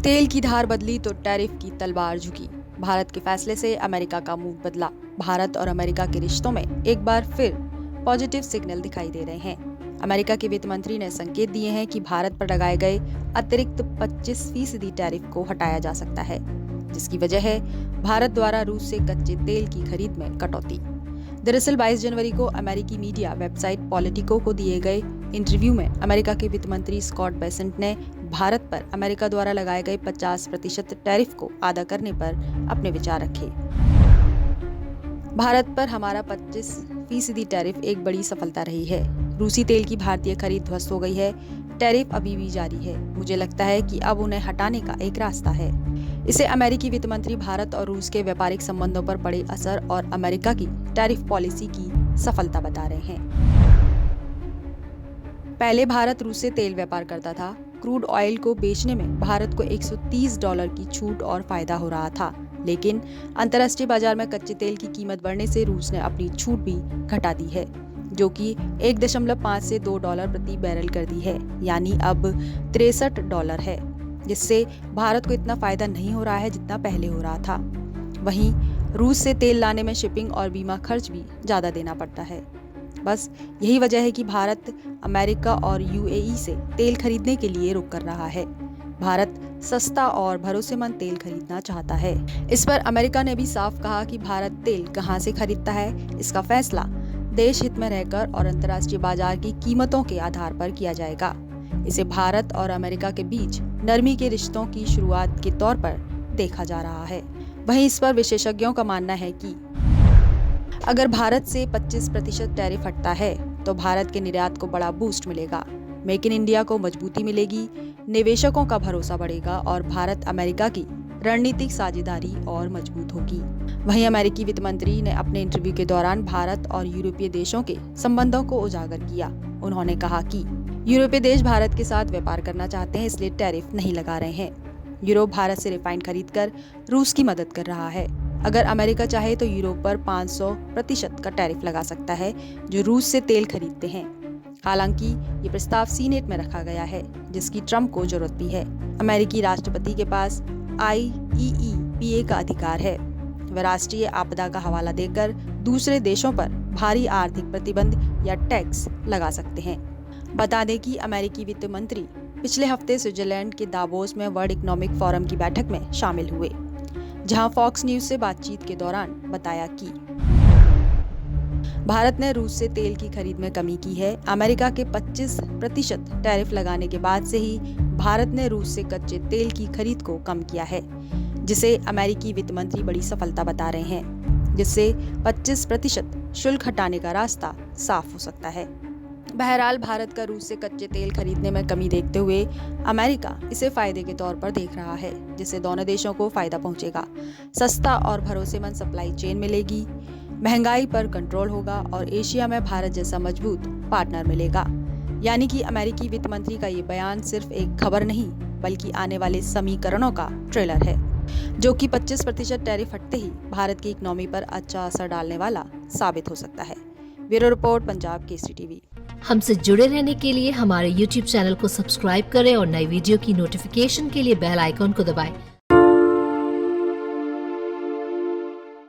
तेल की धार बदली तो टैरिफ की तलवार झुकी। भारत के फैसले से अमेरिका का मूड बदला। भारत और अमेरिका के रिश्तों में एक बार फिर पॉजिटिव सिग्नल दिखाई दे रहे हैं। अमेरिका के वित्त मंत्री ने संकेत दिए हैं कि भारत पर लगाए गए अतिरिक्त 25% टैरिफ को हटाया जा सकता है, जिसकी वजह है भारत द्वारा रूस से कच्चे तेल की खरीद में कटौती। दरअसल 22 जनवरी को अमेरिकी मीडिया वेबसाइट पॉलिटिको को दिए गए इंटरव्यू में अमेरिका के वित्त मंत्री स्कॉट बेसेंट ने भारत पर अमेरिका द्वारा लगाए गए 50% टैरिफ को आधा करने पर अपने विचार रखे। भारत पर हमारा 25% टैरिफ एक बड़ी सफलता रही है। रूसी तेल की भारतीय खरीद ध्वस्त हो गई है। टैरिफ अभी भी जारी है। मुझे लगता है कि अब उन्हें हटाने का एक रास्ता है। इसे अमेरिकी वित्त मंत्री भारत और रूस के व्यापारिक संबंधों पर पड़े असर और अमेरिका की टैरिफ पॉलिसी की सफलता बता रहे हैं। पहले भारत रूस से तेल व्यापार करता था। क्रूड ऑयल को बेचने में भारत को $130 की छूट और फायदा हो रहा था, लेकिन अंतर्राष्ट्रीय बाजार में कच्चे तेल की कीमत बढ़ने से रूस ने अपनी छूट भी घटा दी है, जो कि 1.5 से $2 प्रति बैरल कर दी है, यानी अब $63 है, जिससे भारत को इतना फायदा नहीं हो रहा है जितना पहले हो रहा था। वहीं रूस से तेल लाने में शिपिंग और बीमा खर्च भी ज्यादा देना पड़ता है। बस यही वजह है कि भारत अमेरिका और यूएई से तेल खरीदने के लिए रुख कर रहा है। भारत सस्ता और भरोसेमंद तेल खरीदना चाहता है। इस पर अमेरिका ने भी साफ कहा कि भारत तेल कहां से खरीदता है, इसका फैसला देश हित में रहकर और अंतर्राष्ट्रीय बाजार की कीमतों के आधार पर किया जाएगा। इसे भारत और अमेरिका के बीच नरमी के रिश्तों की शुरुआत के तौर पर देखा जा रहा है। वहीं इस पर विशेषज्ञों का मानना है कि अगर भारत से 25% टैरिफ हटता है तो भारत के निर्यात को बड़ा बूस्ट मिलेगा, मेक इन इंडिया को मजबूती मिलेगी, निवेशकों का भरोसा बढ़ेगा और भारत अमेरिका की रणनीतिक साझेदारी और मजबूत होगी। वहीं अमेरिकी वित्त मंत्री ने अपने इंटरव्यू के दौरान भारत और यूरोपीय देशों के संबंधों को उजागर किया। उन्होंने कहा कि यूरोपीय देश भारत के साथ व्यापार करना चाहते हैं, इसलिए टैरिफ नहीं लगा रहे हैं। यूरोप भारत से रिफाइंड खरीदकर रूस की मदद कर रहा है। अगर अमेरिका चाहे तो यूरोप पर 500% का टैरिफ लगा सकता है, जो रूस से तेल खरीदते हैं। हालांकि ये प्रस्ताव सीनेट में रखा गया है, जिसकी ट्रंप को जरूरत भी है। अमेरिकी राष्ट्रपति के पास IEEPA का अधिकार है। वह राष्ट्रीय आपदा का हवाला देकर दूसरे देशों पर भारी आर्थिक प्रतिबंध या टैक्स लगा सकते हैं। बता दें कि अमेरिकी वित्त मंत्री पिछले हफ्ते स्विट्जरलैंड के दावोस में वर्ल्ड इकोनॉमिक फोरम की बैठक में शामिल हुए, जहां फॉक्स न्यूज से बातचीत के दौरान बताया कि भारत ने रूस से तेल की खरीद में कमी की है। अमेरिका के 25% टैरिफ लगाने के बाद से ही भारत ने रूस से कच्चे तेल की खरीद को कम किया है, जिसे अमेरिकी वित्त मंत्री बड़ी सफलता बता रहे हैं, जिससे 25% शुल्क हटाने का रास्ता साफ हो सकता है। बहरहाल भारत का रूस से कच्चे तेल खरीदने में कमी देखते हुए अमेरिका इसे फायदे के तौर पर देख रहा है, जिससे दोनों देशों को फायदा पहुंचेगा। सस्ता और भरोसेमंद सप्लाई चेन मिलेगी, महंगाई पर कंट्रोल होगा और एशिया में भारत जैसा मजबूत पार्टनर मिलेगा। यानी कि अमेरिकी वित्त मंत्री का ये बयान सिर्फ एक खबर नहीं, बल्कि आने वाले समीकरणों का ट्रेलर है, जो कि 25% टैरिफ हटते ही भारत की इकोनॉमी पर अच्छा असर डालने वाला साबित हो सकता है। Bureau report, Punjab Kesari TV. हमसे जुड़े रहने के लिए हमारे YouTube चैनल को सब्सक्राइब करें और नई वीडियो की नोटिफिकेशन के लिए बेल आइकॉन को दबाएं